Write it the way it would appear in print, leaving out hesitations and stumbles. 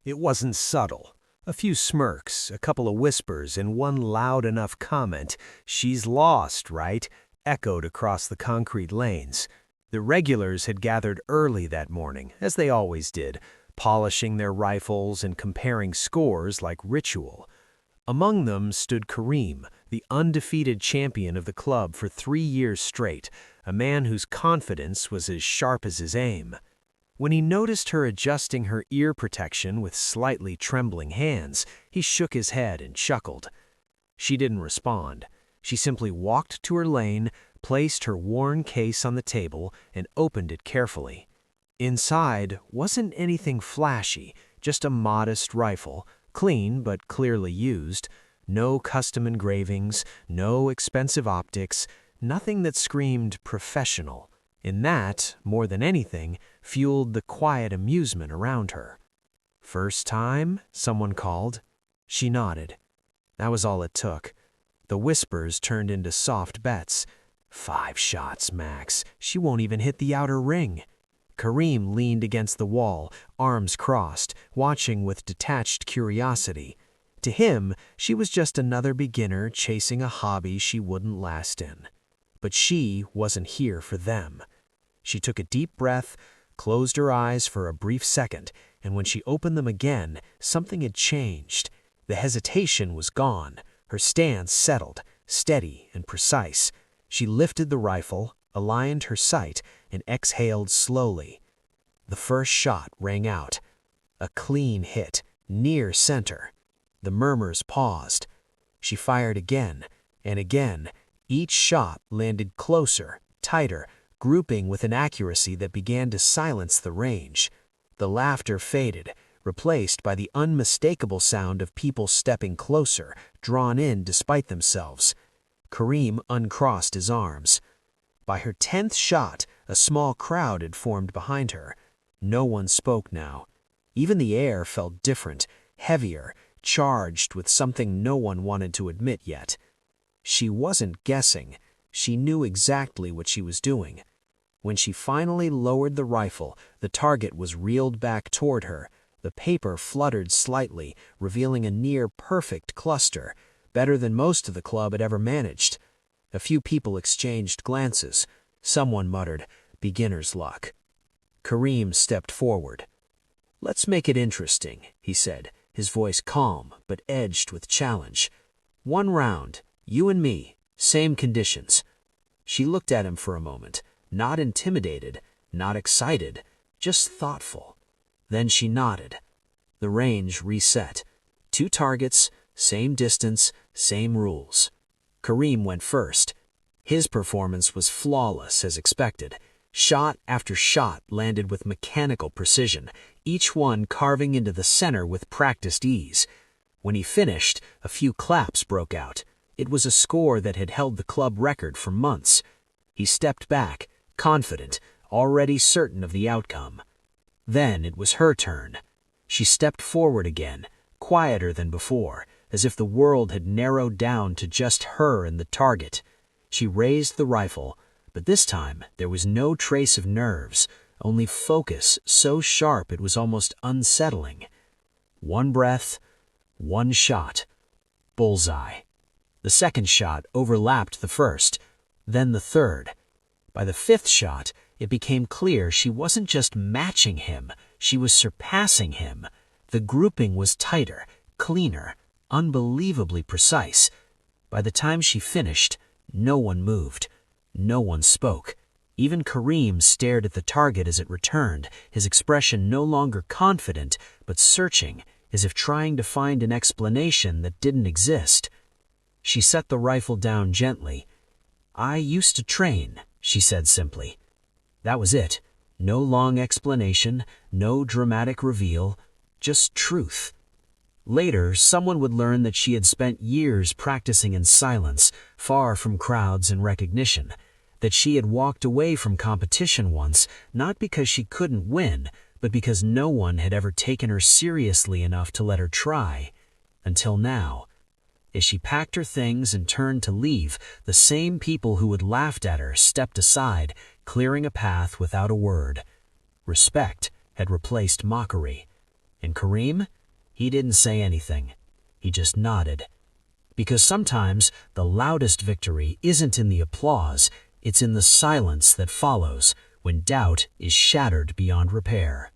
It wasn't subtle. A few smirks, a couple of whispers, and one loud enough comment, "She's lost, right?" echoed across the concrete lanes. The regulars had gathered early that morning, as they always did, polishing their rifles and comparing scores like ritual. Among them stood Kareem, the undefeated champion of the club for 3 years straight, a man whose confidence was as sharp as his aim. When he noticed her adjusting her ear protection with slightly trembling hands, he shook his head and chuckled. She didn't respond. She simply walked to her lane, placed her worn case on the table, and opened it carefully. Inside wasn't anything flashy, just a modest rifle, clean but clearly used, no custom engravings, no expensive optics, nothing that screamed professional. And that, more than anything, fueled the quiet amusement around her. "First time?" someone called. She nodded. That was all it took. The whispers turned into soft bets. 5 shots, max. She won't even hit the outer ring. Kareem leaned against the wall, arms crossed, watching with detached curiosity. To him, she was just another beginner chasing a hobby she wouldn't last in. But she wasn't here for them. She took a deep breath, closed her eyes for a brief second, and when she opened them again, something had changed. The hesitation was gone, her stance settled, steady and precise. She lifted the rifle, aligned her sight, and exhaled slowly. The first shot rang out. A clean hit, near center. The murmurs paused. She fired again, and again. Each shot landed closer, tighter, grouping with an accuracy that began to silence the range. The laughter faded, replaced by the unmistakable sound of people stepping closer, drawn in despite themselves. Kareem uncrossed his arms. By her 10th shot, a small crowd had formed behind her. No one spoke now. Even the air felt different, heavier, charged with something no one wanted to admit yet. She wasn't guessing. She knew exactly what she was doing. When she finally lowered the rifle, the target was reeled back toward her. The paper fluttered slightly, revealing a near-perfect cluster, better than most of the club had ever managed. A few people exchanged glances. Someone muttered, "Beginner's luck." Kareem stepped forward. "Let's make it interesting," he said, his voice calm but edged with challenge. "1 round, you and me, same conditions." She looked at him for a moment, not intimidated, not excited, just thoughtful. Then she nodded. The range reset. 2 targets, same distance, same rules. Kareem went first. His performance was flawless as expected. Shot after shot landed with mechanical precision, each one carving into the center with practiced ease. When he finished, a few claps broke out. It was a score that had held the club record for months. He stepped back, confident, already certain of the outcome. Then it was her turn. She stepped forward again, quieter than before, as if the world had narrowed down to just her and the target. She raised the rifle, but this time there was no trace of nerves, only focus so sharp it was almost unsettling. 1 breath, 1 shot. Bullseye. The second shot overlapped the first, then the third. By the 5th shot, it became clear she wasn't just matching him, she was surpassing him. The grouping was tighter, cleaner, unbelievably precise. By the time she finished, no one moved. No one spoke. Even Kareem stared at the target as it returned, his expression no longer confident, but searching, as if trying to find an explanation that didn't exist. She set the rifle down gently. "I used to train," she said simply. That was it. No long explanation, no dramatic reveal, just truth. Later, someone would learn that she had spent years practicing in silence, far from crowds and recognition, that she had walked away from competition once, not because she couldn't win, but because no one had ever taken her seriously enough to let her try. Until now. As she packed her things and turned to leave, the same people who had laughed at her stepped aside, clearing a path without a word. Respect had replaced mockery. And Kareem? He didn't say anything. He just nodded. Because sometimes the loudest victory isn't in the applause, it's in the silence that follows when doubt is shattered beyond repair.